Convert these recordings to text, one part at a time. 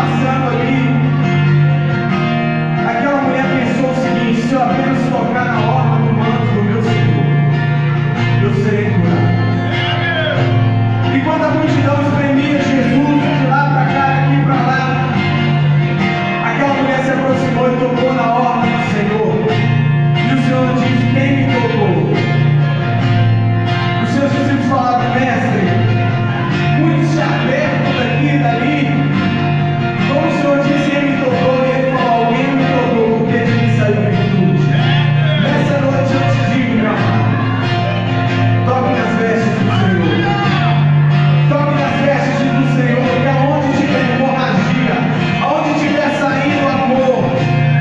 passando ali, aquela mulher pensou o seguinte: se eu apenas tocar na orla do manto do meu Senhor, eu serei curado. E quando a multidão espremia Jesus de lá para cá, daqui para lá, aquela mulher se aproximou e tocou na orla do Senhor. E o Senhor disse: quem me tocou? Os seus discípulos falaram: mestre, muitos se apertam daqui e dali. Como o Senhor disse, ele me tocou, e ele falou: alguém me tocou, porque de mim saiu virtude. Nessa noite eu te digo, meu amado, toque nas vestes do Senhor. Toque nas vestes do Senhor, que aonde tiver hemorragia, aonde tiver saindo amor,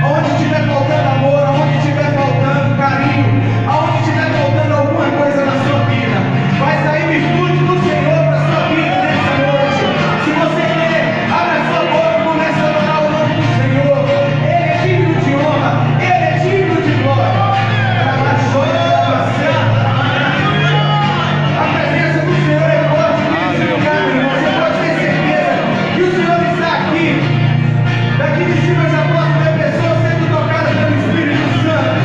aonde tiver faltando amor, aonde tiver faltando carinho, aonde tiver faltando alguma coisa na sua vida, vai sair virtude do Senhor para a sua vida nessa noite. Se você quer, abre a sua boca e comece a adorar o nome do Senhor. Ele é digno de honra, Ele é digno de glória. A presença do Senhor é forte nesse lugar, irmão. Você pode ter certeza que o Senhor está aqui. Daqui de cima eu já posso ver pessoas sendo tocadas pelo Espírito Santo.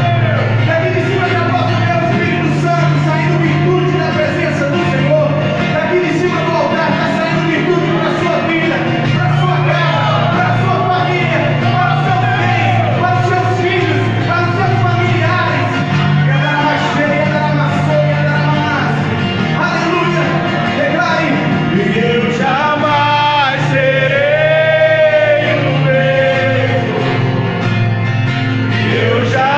Daqui de cima eu já posso ver o Espírito Santo saindo virtude da presença do Senhor. Daqui de cima do altar está saindo virtude para a sua vida, para a sua casa, para a sua família, para os seus bens, para os seus filhos, para os seus familiares. Aleluia! Declare: eu jamais serei o mesmo. Eu jamais serei o mesmo. Eu jamais serei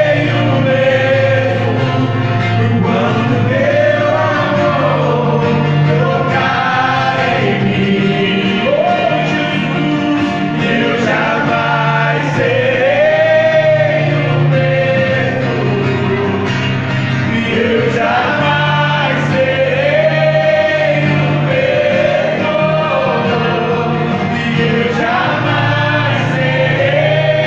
o mesmo. Quando teu amor tocar em mim, oh Jesus, eu jamais serei o mesmo. Eu jamais serei o mesmo.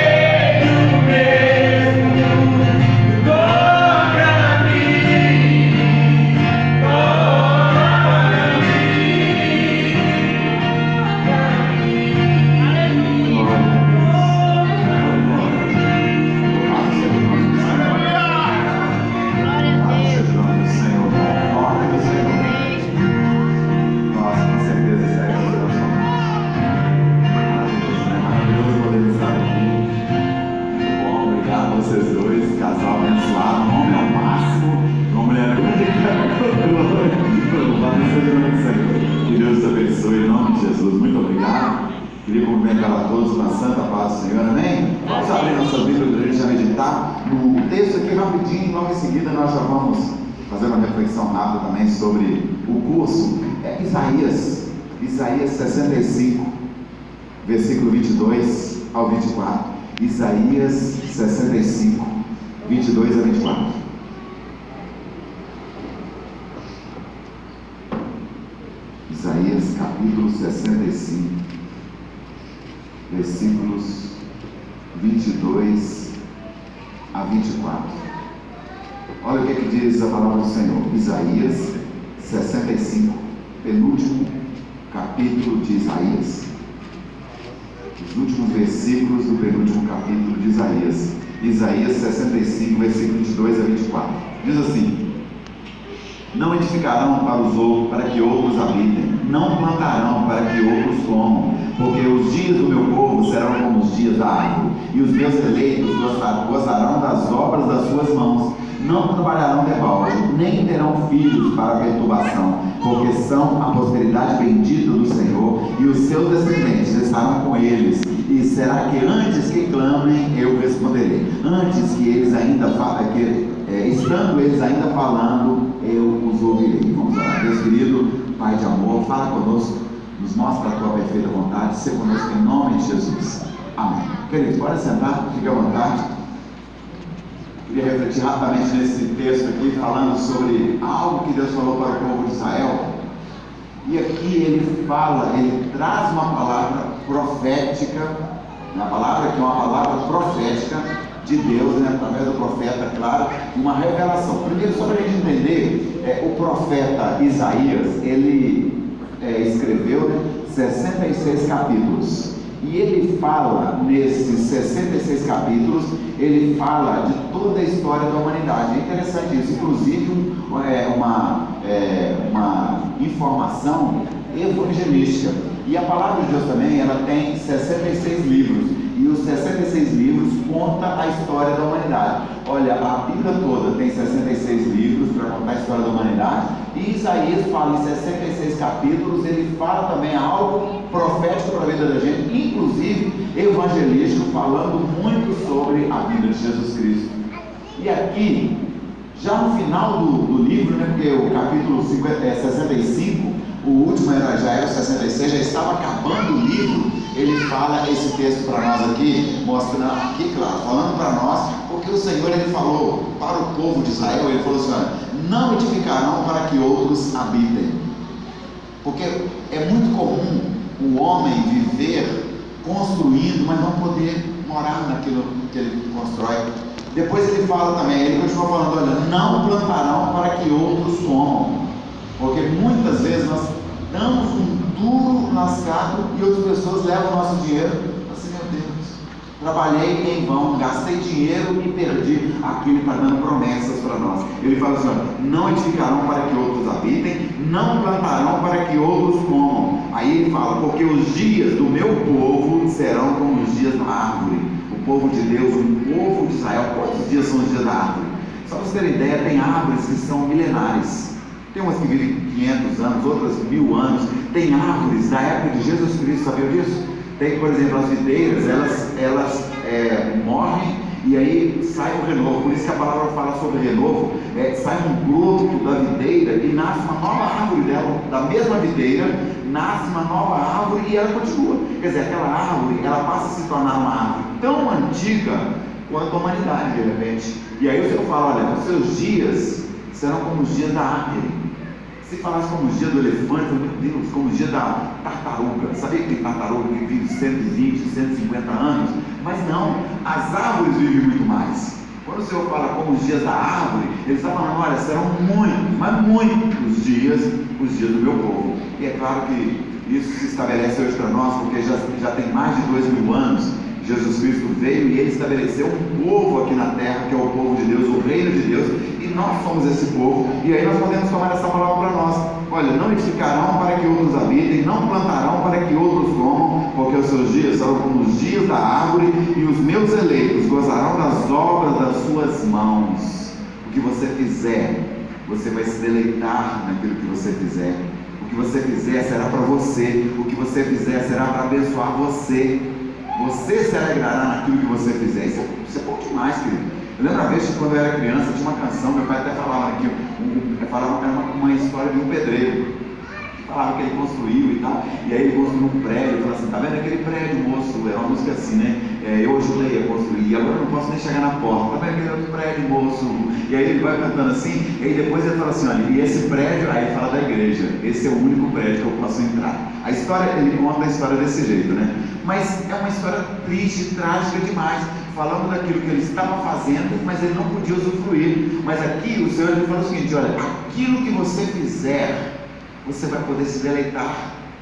Eu jamais serei o mesmo. Toca a mim, toca a Vocês dois, casal abençoado, um homem ao máximo, uma mulher que Deus te abençoe em nome de Jesus. Muito obrigado. Queria cumprimentar a todos com a santa paz do Senhor, amém? Vamos abrir nossa Bíblia para a gente já meditar no texto aqui rapidinho. Logo em seguida nós já vamos fazer uma reflexão rápida também sobre o curso. É Isaías 65, versículo 22 ao 24. Isaías 65, 22 a 24. Isaías capítulo 65, versículos 22 a 24. Olha o que diz a palavra do Senhor. Isaías 65, penúltimo capítulo de Isaías. Os últimos versículos do penúltimo capítulo de Isaías. Isaías 65, versículo 22 a 24. Diz assim: não edificarão para que outros habitem, não plantarão para que outros comam, porque os dias do meu povo serão como os dias da árvore, e os meus eleitos gozarão das obras das suas mãos. Não trabalharão debalde, nem terão filhos para perturbação, porque são a posteridade bendita do Senhor, e os seus descendentes estarão com eles. E será que antes que clamem, eu responderei, antes que eles ainda estando eles ainda falando, eu os ouvirei. Vamos orar. Deus querido, Pai de amor, fala conosco, nos mostra a tua perfeita vontade, seja conosco em nome de Jesus. Amém. Queridos, pode sentar, fique à vontade. Queria refletir rapidamente nesse texto aqui, falando sobre algo que Deus falou para o povo de Israel. E aqui ele traz uma palavra profética, uma palavra que é uma palavra profética de Deus, né, através do profeta, claro, uma revelação. Primeiro, só para a gente entender, o profeta Isaías, ele escreveu 66 capítulos. E ele fala, nesses 66 capítulos, ele fala de toda a história da humanidade. É interessante isso, inclusive uma informação evangelística. E a palavra de Deus também, ela tem 66 livros. E os 66 livros contam a história da humanidade. Olha, a Bíblia toda tem 66 livros para contar a história da humanidade. E Isaías fala em 66 capítulos, ele fala também algo profético para a vida da gente, inclusive evangelístico, falando muito sobre a vida de Jesus Cristo. E aqui, já no final do livro, né, porque o capítulo 65, o último já era o 66, já estava acabando o livro, ele fala esse texto para nós aqui, mostrando aqui, claro, falando para nós, porque o Senhor, ele falou para o povo de Israel, ele falou assim: olha, não edificarão para que outros habitem, porque é muito comum o homem viver construindo, mas não poder morar naquilo que ele constrói. Depois ele fala também, ele continua falando: olha, não plantarão para que outros comam, porque muitas vezes nós damos um duro lascado e outras pessoas levam o nosso dinheiro. Assim, meu Deus, trabalhei em vão, gastei dinheiro e perdi. Aqui ele está dando promessas para nós. Ele fala assim: ó, não edificarão para que outros habitem, não plantarão para que outros comam. Aí ele fala: porque os dias do meu povo serão como os dias da árvore. O povo de Deus, o povo de Israel, quantos dias são os dias da árvore? Só para vocês terem ideia, tem árvores que são milenares. Tem umas que vivem 500 anos, outras 1000 anos. Tem árvores da época de Jesus Cristo, sabia disso? Tem, por exemplo, as videiras, elas morrem e aí sai um renovo. Por isso que a palavra fala sobre renovo. Sai um broto da videira e nasce uma nova árvore dela, da mesma videira, nasce uma nova árvore e ela continua. Quer dizer, aquela árvore, ela passa a se tornar uma árvore tão antiga quanto a humanidade, de repente. E aí o Senhor fala: olha, os seus dias serão como os dias da árvore. Se falasse como os dias do elefante, meu Deus, como os dias da tartaruga. Sabia que tem tartaruga que vive 120, 150 anos? Mas não, as árvores vivem muito mais. Quando o Senhor fala como os dias da árvore, Ele está falando: olha, serão muitos, mas muitos dias, os dias do meu povo. E é claro que isso se estabelece hoje para nós, porque já tem mais de 2000 anos. Jesus Cristo veio e Ele estabeleceu um povo aqui na terra, que é o povo de Deus, o reino de Deus, e nós somos esse povo. E aí nós podemos tomar essa palavra para nós: olha, não edificarão para que outros habitem, não plantarão para que outros comam, porque os seus dias serão como os dias da árvore, e os meus eleitos gozarão das obras das suas mãos. O que você fizer, você vai se deleitar naquilo que você fizer. O que você fizer será para você, o que você fizer será para abençoar você. Você se alegrará naquilo que você fizer. Isso é bom demais, querido. Eu lembro uma vez que, quando eu era criança, tinha uma canção, meu pai até falava aqui, uma história de um pedreiro. Falava que ele construiu e tal, e aí ele construiu um prédio. Falava assim: tá vendo aquele prédio, moço? É uma música assim, né? Eu ajudei a construir, agora eu não posso nem chegar na porta. Tá vendo aquele outro prédio, moço? E aí ele vai cantando assim, e aí depois ele fala assim: olha, e esse prédio, aí ele fala da igreja, esse é o único prédio que eu posso entrar. A história, ele conta a história desse jeito, né? Mas é uma história triste, trágica demais, falando daquilo que ele estava fazendo, mas ele não podia usufruir. Mas aqui o Senhor, ele fala o seguinte: olha, aquilo que você fizer, você vai poder se deleitar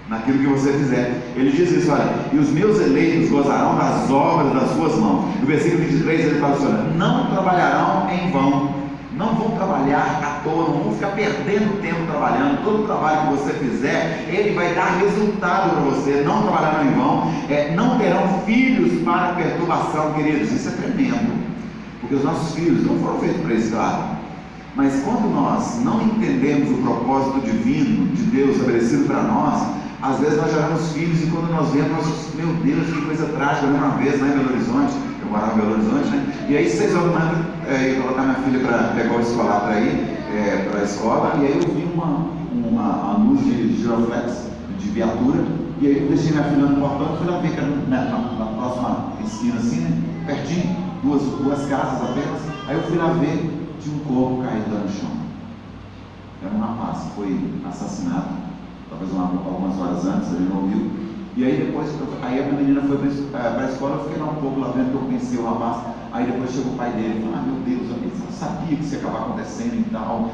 naquilo que você fizer. Ele diz isso: olha, e os meus eleitos gozarão das obras das suas mãos. No versículo 23 ele fala assim: olha, não trabalharão em vão, não vão trabalhar à toa, não vão ficar perdendo tempo trabalhando. Todo trabalho que você fizer, ele vai dar resultado para você. Não trabalharão em vão, não terão filhos para perturbação. Queridos, isso é tremendo, porque os nossos filhos não foram feitos para escravo. Mas quando nós não entendemos o propósito divino de Deus estabelecido para nós, às vezes nós geramos filhos e quando nós vemos, meu Deus, que coisa trágica. Uma vez lá em Belo Horizonte, eu morava em Belo Horizonte, né? E aí 6 horas da manhã eu ia colocar minha filha para pegar o escolar para ir para a escola, e aí eu vi uma luz de giroflex, de viatura, e aí eu deixei minha filha no portão, fui lá ver, na próxima esquina assim, né? Pertinho, duas casas apenas. Aí eu fui lá ver, tinha um corpo caído lá no chão. Era um rapaz, foi assassinado, talvez algumas horas antes, ele não viu. E aí depois, aí a menina foi para a escola, eu fiquei lá um pouco lá dentro, que eu conheci o rapaz. Aí depois chega o pai dele e fala: meu Deus, eu não sabia que isso ia acabar acontecendo e tal,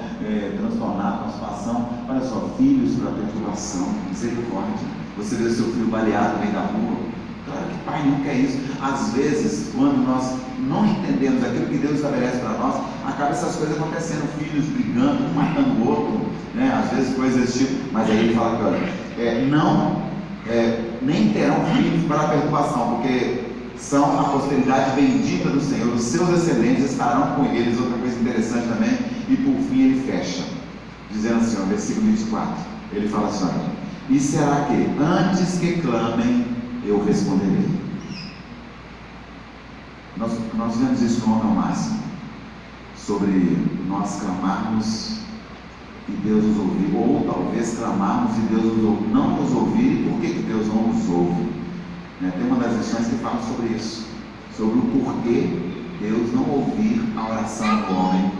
transtornado com a situação. Olha só, filhos para perturbação, misericórdia. Você vê o seu filho baleado no meio da rua. Claro que pai não quer isso. Às vezes, quando nós não entendemos aquilo que Deus estabelece para nós, acaba essas coisas acontecendo, filhos brigando, um matando o outro, né? Às vezes coisas desse tipo. Mas aí ele fala que, olha, nem terão filhos para a perturbação, porque são a posteridade bendita do Senhor, os seus descendentes estarão com eles. Outra coisa interessante também, e por fim ele fecha, dizendo assim, ó, versículo 24, ele fala assim, olha, e será que antes que clamem, eu responderei. Nós vemos isso no homem ao máximo, sobre nós clamarmos e Deus nos ouvir, ou talvez clamarmos e Deus não nos ouvir. E por que Deus não nos ouve? Tem uma das lições que fala sobre isso, sobre o porquê Deus não ouvir a oração do homem.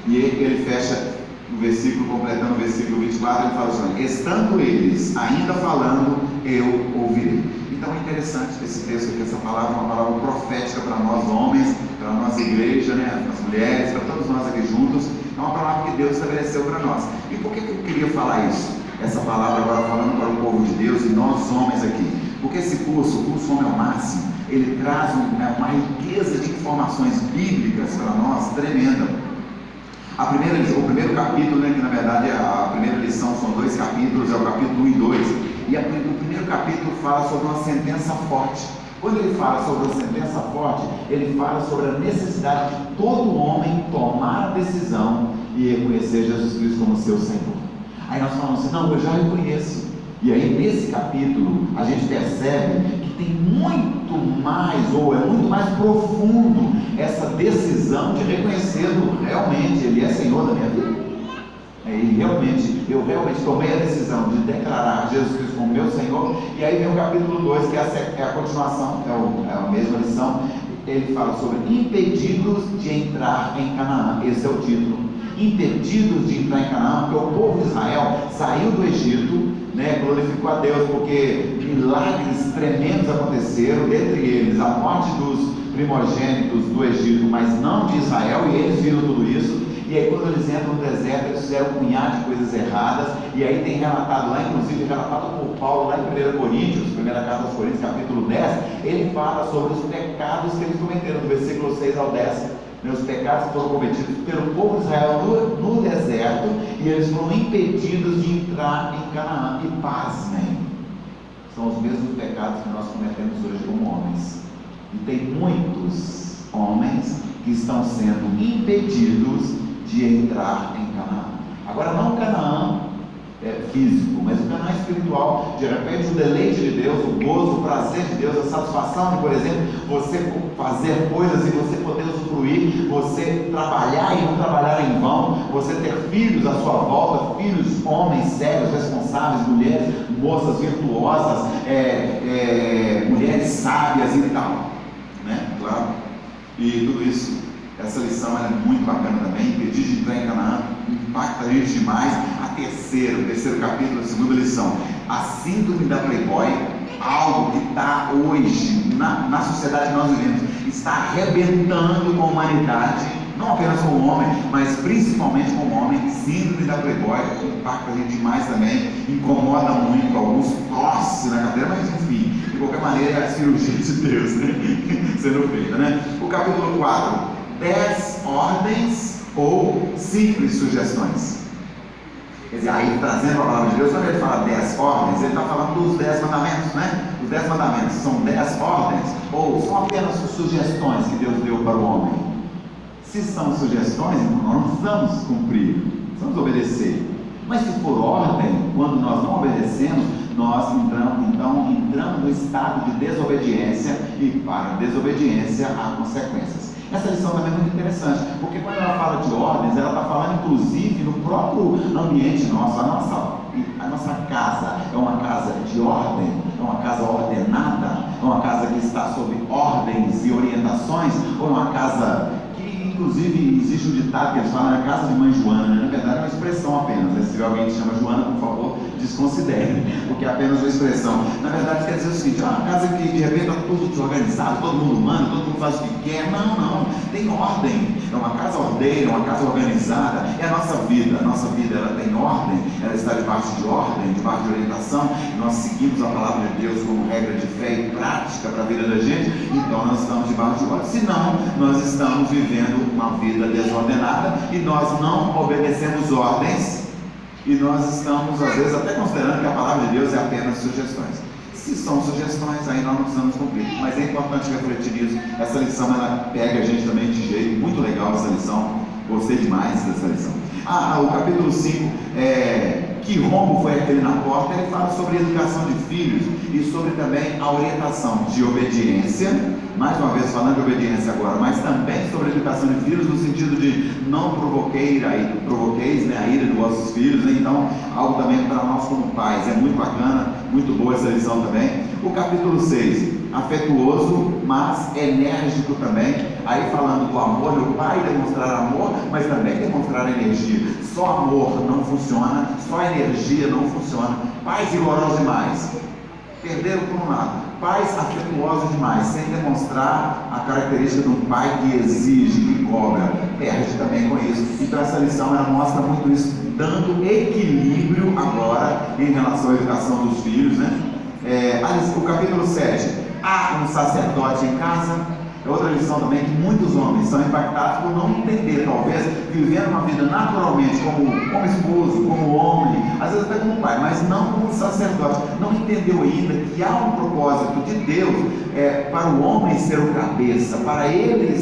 E ele fecha no versículo, completando o versículo 24, ele fala assim, estando eles ainda falando, eu ouvirei. Então é interessante esse texto aqui, essa palavra é uma palavra profética para nós homens, para a nossa igreja, para as mulheres, para todos nós aqui juntos. É uma palavra que Deus estabeleceu para nós. E por que eu queria falar isso? Essa palavra agora falando para o povo de Deus e nós homens aqui. Porque esse curso, o curso Homem ao Máximo, ele traz uma riqueza de informações bíblicas para nós tremenda. O primeiro capítulo, que na verdade a primeira lição são 2 capítulos, é o capítulo 1 e 2. E o primeiro capítulo fala sobre uma sentença forte. Quando ele fala sobre uma sentença forte, ele fala sobre a necessidade de todo homem tomar a decisão e reconhecer Jesus Cristo como seu Senhor. Aí nós falamos assim, não, eu já reconheço. E aí nesse capítulo a gente percebe que tem muito mais, ou é muito mais profundo essa decisão de reconhecê-lo realmente, Ele é Senhor da minha vida. Eu realmente tomei a decisão de declarar Jesus Cristo como meu Senhor. E aí vem o capítulo 2, que é a continuação, é a mesma lição. Ele fala sobre impedidos de entrar em Canaã. Esse é o título. Impedidos de entrar em Canaã, porque o povo de Israel saiu do Egito, glorificou a Deus, porque milagres tremendos aconteceram, entre eles a morte dos primogênitos do Egito, mas não de Israel, e eles viram tudo isso. E aí quando eles entram no deserto, eles fizeram um punhado de coisas erradas. E aí tem relatado lá, inclusive relatado por Paulo lá em 1 Coríntios, primeira carta aos Coríntios, capítulo 10, ele fala sobre os pecados que eles cometeram, do versículo 6 ao 10, os pecados que foram cometidos pelo povo de Israel no deserto, e eles foram impedidos de entrar em Canaã. E pasmem, são os mesmos pecados que nós cometemos hoje como homens. E tem muitos homens que estão sendo impedidos de entrar em Canaã. Agora não Canaã físico, mas o Canaã espiritual. De repente o deleite de Deus, o gozo, o prazer de Deus, a satisfação de, por exemplo, você fazer coisas e você poder usufruir, você trabalhar e não trabalhar em vão, você ter filhos à sua volta, filhos, homens sérios, responsáveis, mulheres, moças virtuosas, mulheres sábias e tal, claro. E tudo isso, essa lição é muito bacana também. Impedir de entrar em Canaã impacta a gente demais. O terceiro capítulo, a segunda lição, a síndrome da Playboy, algo que está hoje na sociedade que nós vivemos, está arrebentando com a humanidade, não apenas com o homem, mas principalmente com o homem. Síndrome da Playboy impacta a gente demais também, incomoda muito, alguns tossem na cadeira, mas enfim, de qualquer maneira é a cirurgia de Deus, sendo feita, O capítulo 4, 10 ordens ou simples sugestões. Quer dizer, aí trazendo a palavra de Deus, quando ele fala 10 ordens, ele está falando dos 10 mandamentos, Os 10 mandamentos são 10 ordens ou são apenas sugestões que Deus deu para o homem? Se são sugestões, então nós não precisamos cumprir, precisamos obedecer. Mas se for ordem, quando nós não obedecemos, nós entramos no estado de desobediência, e para a desobediência há consequências. Essa lição também é muito interessante, porque quando ela fala de ordens, ela está falando inclusive no próprio ambiente nosso. A nossa casa é uma casa de ordem, é uma casa ordenada, é uma casa que está sob ordens e orientações, ou é uma casa que inclusive existe um ditado que eles falam na casa de mãe Joana, né? Na verdade é uma expressão apenas, né? Se tiver alguém que chama Joana, por favor, desconsidere, porque é apenas uma expressão. Na verdade quer dizer o seguinte: uma casa que de repente está tudo desorganizado, todo mundo manda, todo mundo faz o que quer. Não, tem ordem. É uma casa ordeira, uma casa organizada. É a nossa vida ela tem ordem, ela está debaixo de ordem, debaixo de orientação. Nós seguimos a palavra de Deus como regra de fé e prática para a vida da gente, então nós estamos debaixo de ordem. Senão, nós estamos vivendo uma vida desordenada e nós não obedecemos ordens, e nós estamos às vezes até considerando que a palavra de Deus é apenas sugestões. Se são sugestões, aí nós não precisamos cumprir, mas é importante refletir nisso. Essa lição ela pega a gente também de jeito muito legal, essa lição, gostei demais dessa lição. O capítulo 5, que rombo foi aquele na porta, ele fala sobre a educação de filhos e sobre também a orientação de obediência, mais uma vez falando de obediência agora, mas também sobre a educação de filhos no sentido de não provoqueis, né, a ira dos vossos filhos, né? Então algo também para nós como pais, é muito bacana, muito boa essa lição também. O capítulo 6, afetuoso, mas enérgico também, aí falando do amor, do pai demonstrar amor, mas também demonstrar energia. Só amor não funciona, só energia não funciona. Pais rigorosos demais, perderam por um lado. Pais afetuosos demais, sem demonstrar a característica de um pai que exige, que cobra, perde também com isso. Então essa lição ela mostra muito isso, dando equilíbrio agora em relação à educação dos filhos, né? O capítulo 7, há um sacerdote em casa. É outra lição também que muitos homens são impactados por não entender, talvez, vivendo uma vida naturalmente como esposo, como homem, às vezes até como pai, mas não como sacerdote. Não entendeu ainda que há um propósito de Deus para o homem ser o cabeça, para ele